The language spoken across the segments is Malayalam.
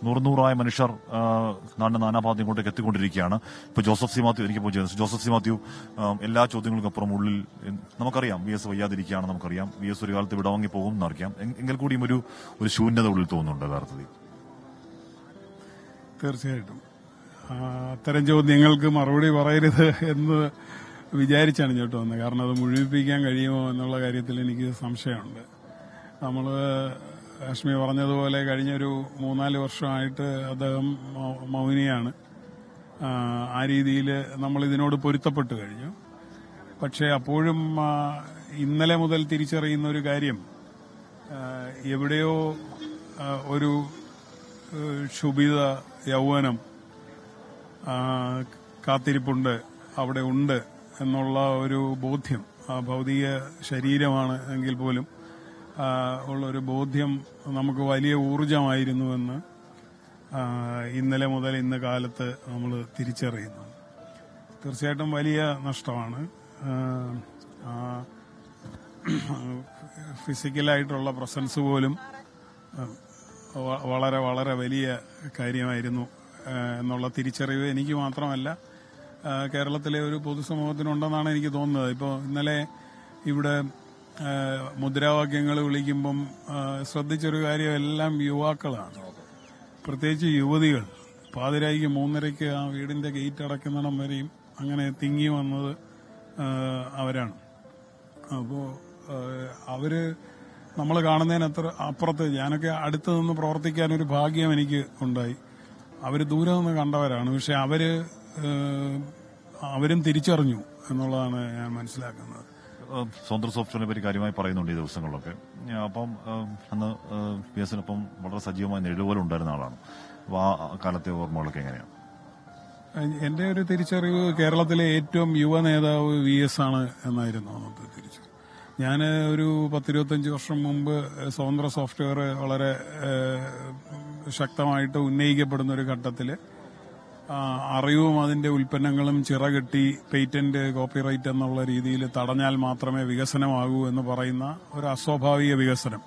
നൂറായ മനുഷ്യർ നാടിന്റെ നാനാഭാഗത്തും ഇങ്ങോട്ടേക്ക് എത്തിക്കൊണ്ടിരിക്കുകയാണ്. ഇപ്പോൾ ജോസഫ് സി മാത്യു എനിക്കിപ്പോൾ ജോസഫ് സി മാത്യു, എല്ലാ ചോദ്യങ്ങൾക്കപ്പുറം ഉള്ളിൽ നമുക്കറിയാം വി എസ് വയ്യാതിരിക്കുകയാണ്, നമുക്കറിയാം വി എസ് ഒരു കാലത്ത് വിടവാങ്ങി പോകും എന്നറിയാം. എങ്കിൽ കൂടിയും ഒരു ശൂന്യത ഉള്ളിൽ തോന്നുന്നുണ്ട് യഥാർത്ഥത്തിൽ. തീർച്ചയായിട്ടും അത്തരം ചോദ്യങ്ങൾക്ക് മറുപടി പറയരുത് എന്ന് വിചാരിച്ചാണ് ഇങ്ങോട്ട് വന്നത്. കാരണം അത് മുഴുവിപ്പിക്കാൻ കഴിയുമോ എന്നുള്ള കാര്യത്തിൽ എനിക്ക് സംശയമുണ്ട്. നമ്മൾ ഹാഷ്മി പറഞ്ഞതുപോലെ കഴിഞ്ഞൊരു 3-4 വർഷമായിട്ട് അദ്ദേഹം മൗനിയാണ്. ആ രീതിയിൽ നമ്മൾ ഇതിനോട് പൊരുത്തപ്പെട്ടു കഴിഞ്ഞു. പക്ഷേ അപ്പോഴും ഇന്നലെ മുതൽ തിരിച്ചറിയുന്ന ഒരു കാര്യം, എവിടെയോ ഒരു ക്ഷുഭിത യൗവനം കാത്തിരിപ്പുണ്ട്, അവിടെ ഉണ്ട് എന്നുള്ള ഒരു ബോധ്യം, ആ ഭൗതിക ശരീരമാണ് എങ്കിൽ പോലും ഉള്ളൊരു ബോധ്യം നമുക്ക് വലിയ ഊർജമായിരുന്നുവെന്ന് ഇന്നലെ മുതൽ ഇന്ന് കാലത്ത് നമ്മൾ തിരിച്ചറിയുന്നു. തീർച്ചയായിട്ടും വലിയ നഷ്ടമാണ്. ഫിസിക്കലായിട്ടുള്ള പ്രസൻസ് പോലും വളരെ വളരെ വലിയ കാര്യമായിരുന്നു എന്നുള്ള തിരിച്ചറിവ് എനിക്ക് മാത്രമല്ല കേരളത്തിലെ ഒരു പൊതുസമൂഹത്തിനുണ്ടെന്നാണ് എനിക്ക് തോന്നുന്നത്. ഇപ്പോൾ ഇന്നലെ ഇവിടെ മുദ്രാവാക്യങ്ങൾ വിളിക്കുമ്പം ശ്രദ്ധിച്ചൊരു കാര്യം, എല്ലാം യുവാക്കളാണ്, പ്രത്യേകിച്ച് യുവതികൾ. പാതിരായിക്ക് 3:30 ആ വീടിന്റെ ഗേറ്റ് അടയ്ക്കുന്നിടം വരെയും അങ്ങനെ തിങ്ങി വന്നത് അവരാണ്. അപ്പോൾ അവര് നമ്മൾ കാണുന്നതിനത്ര അപ്പുറത്ത്, ഞാനൊക്കെ അടുത്ത് നിന്ന് പ്രവർത്തിക്കാനൊരു ഭാഗ്യം എനിക്ക് ഉണ്ടായി. അവര് ദൂരെ നിന്ന് കണ്ടവരാണ്, പക്ഷെ അവരും തിരിച്ചറിഞ്ഞു എന്നുള്ളതാണ് ഞാൻ മനസ്സിലാക്കുന്നത്. സ്വന്തം സോഫ്റ്റ്വെയറിനെ പറ്റി കാര്യമായി പറയുന്നുണ്ട് ഈ ദിവസങ്ങളിലൊക്കെ. അപ്പം അന്ന് പി എസിനൊപ്പം വളരെ സജീവമായ നിഴലുപോലെ ഉണ്ടായിരുന്ന ആളാണ്. അപ്പോൾ ആ കാലത്തെ ഓർമ്മകളൊക്കെ എങ്ങനെയാണ്? എന്റെ ഒരു തിരിച്ചറിവ് കേരളത്തിലെ ഏറ്റവും യുവ നേതാവ് വി എസ് ആണ് എന്നായിരുന്നു അന്നത്തെ തിരിച്ചറിവ്. ഞാൻ ഒരു 10-25 വർഷം മുമ്പ് സ്വതന്ത്ര സോഫ്റ്റ്വെയർ വളരെ ശക്തമായിട്ട് ഉന്നയിക്കപ്പെടുന്ന ഒരു ഘട്ടത്തിൽ അറിവും അതിന്റെ ഉൽപ്പന്നങ്ങളും ചിറകെട്ടി പേറ്റന്റ്, കോപ്പിറൈറ്റ് എന്നുള്ള രീതിയിൽ തടഞ്ഞാൽ മാത്രമേ വികസനമാകൂ എന്ന് പറയുന്ന ഒരു അസ്വാഭാവിക വികസനം.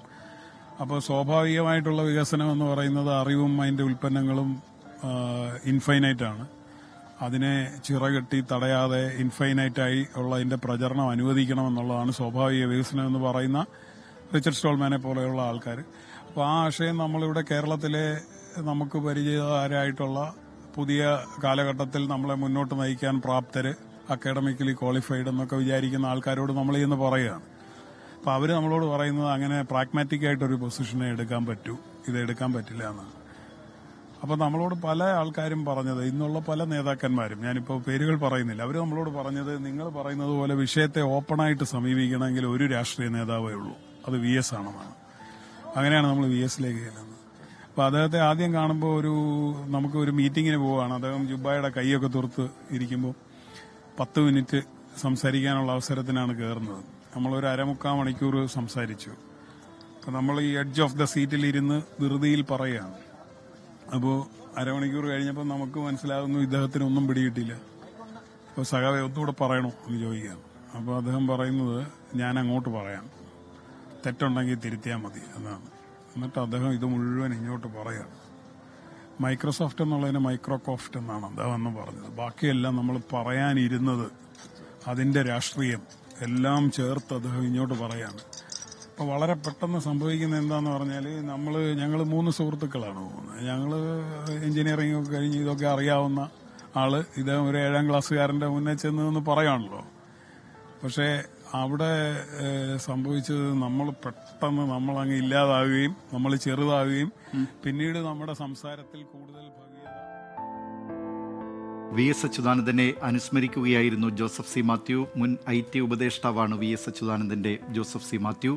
അപ്പോൾ സ്വാഭാവികമായിട്ടുള്ള വികസനം എന്ന് പറയുന്നത് അറിവും അതിന്റെ ഉൽപ്പന്നങ്ങളും ഇൻഫൈനൈറ്റ് ആണ്. അതിനെ ചിറകെട്ടി തടയാതെ ഇൻഫൈനൈറ്റായി ഉള്ള അതിന്റെ പ്രചരണം അനുവദിക്കണമെന്നുള്ളതാണ് സ്വാഭാവിക വികസനം എന്ന് പറയുന്ന റിച്ചർഡ് സ്റ്റോൾമാനെ പോലെയുള്ള ആൾക്കാർ. അപ്പോൾ ആ ആശയം നമ്മളിവിടെ കേരളത്തിലെ നമുക്ക് പരിചിതരായിട്ടുള്ള പുതിയ കാലഘട്ടത്തിൽ നമ്മളെ മുന്നോട്ട് നയിക്കാൻ പ്രാപ്തര്, അക്കാഡമിക്കലി ക്വാളിഫൈഡ് എന്നൊക്കെ വിചാരിക്കുന്ന ആൾക്കാരോട് നമ്മൾ ഇന്ന് പറയുകയാണ്. അപ്പോൾ അവര് നമ്മളോട് പറയുന്നത് അങ്ങനെ പ്രാഗ്മാറ്റിക് ആയിട്ടൊരു പൊസിഷനെ എടുക്കാൻ പറ്റൂ, ഇത് എടുക്കാൻ പറ്റില്ല എന്നാണ്. അപ്പോൾ നമ്മളോട് പല ആൾക്കാരും പറഞ്ഞത്, ഇന്നുള്ള പല നേതാക്കന്മാരും, ഞാനിപ്പോൾ പേരുകൾ പറയുന്നില്ല, അവർ നമ്മളോട് പറഞ്ഞത്, നിങ്ങൾ പറയുന്നത് പോലെ വിഷയത്തെ ഓപ്പണായിട്ട് സമീപിക്കണമെങ്കിൽ ഒരു രാഷ്ട്രീയ നേതാവേ ഉള്ളൂ, അത് വി എസ് ആണെന്നാണ്. അങ്ങനെയാണ് നമ്മൾ വി എസിലേക്ക് ചെല്ലുന്നത്. അപ്പോൾ അദ്ദേഹത്തെ ആദ്യം കാണുമ്പോൾ നമുക്ക് ഒരു മീറ്റിങ്ങിന് പോവുകയാണ്. അദ്ദേഹം ജുബായുടെ കൈയൊക്കെ തുറത്ത് ഇരിക്കുമ്പോൾ 10 മിനിറ്റ് സംസാരിക്കാനുള്ള അവസരത്തിനാണ് കയറുന്നത്. നമ്മളൊരു 1/4 മണിക്കൂർ സംസാരിച്ചു. അപ്പോൾ നമ്മൾ ഈ എഡ്ജ് ഓഫ് ദ സീറ്റിൽ ഇരുന്ന് ധൃതിയിൽ പറയുകയാണ്. അപ്പോൾ 1/2 മണിക്കൂർ കഴിഞ്ഞപ്പോൾ നമുക്ക് മനസ്സിലാകുന്നു ഇദ്ദേഹത്തിന് ഒന്നും പിടികിട്ടില്ല. അപ്പോൾ സഖാവെ ഒന്നുകൂടെ പറയണോ എന്ന് ചോദിക്കുകയാണ്. അപ്പോൾ അദ്ദേഹം പറയുന്നത്, ഞാൻ അങ്ങോട്ട് പറയാം, തെറ്റുണ്ടെങ്കിൽ തിരുത്തിയാൽ മതി എന്നാണ്. എന്നിട്ട് അദ്ദേഹം ഇത് മുഴുവൻ ഇങ്ങോട്ട് പറയുകയാണ്. മൈക്രോസോഫ്റ്റ് എന്നുള്ളതിന് മൈക്രോകോഫ്റ്റ് എന്നാണ് അദ്ദേഹം അന്ന് പറഞ്ഞത്. ബാക്കിയെല്ലാം നമ്മൾ പറയാനിരുന്നത്, അതിന്റെ രാഷ്ട്രീയം എല്ലാം ചേർത്ത് അദ്ദേഹം ഇങ്ങോട്ട് പറയാണ്. അപ്പോൾ വളരെ പെട്ടെന്ന് സംഭവിക്കുന്ന എന്താന്ന് പറഞ്ഞാൽ, ഞങ്ങൾ 3 സുഹൃത്തുക്കളാണ് പോകുന്നത്. ഞങ്ങൾ എഞ്ചിനീയറിംഗ് ഒക്കെ കഴിഞ്ഞ് ഇതൊക്കെ അറിയാവുന്ന ആള്, ഇദ്ദേഹം ഒരു 7ാം ക്ലാസ്സുകാരന്റെ മുന്നേ ചെന്ന് പറയാണല്ലോ. പക്ഷേ അവിടെ സംഭവിച്ചത്, നമ്മളങ്ങ് ഇല്ലാതാവുകയും നമ്മൾ ചെറുതാവുകയും പിന്നീട് നമ്മുടെ സംസാരത്തിൽ കൂടുതൽ ഭംഗിയാ. വി എസ് അച്യുതാനന്ദനെ അനുസ്മരിക്കുകയായിരുന്നു ജോസഫ് സി മാത്യു. മുൻ IT ഉപദേഷ്ടാവാണ് വി എസ് അച്യുതാനന്ദന്റെ ജോസഫ് സി മാത്യു.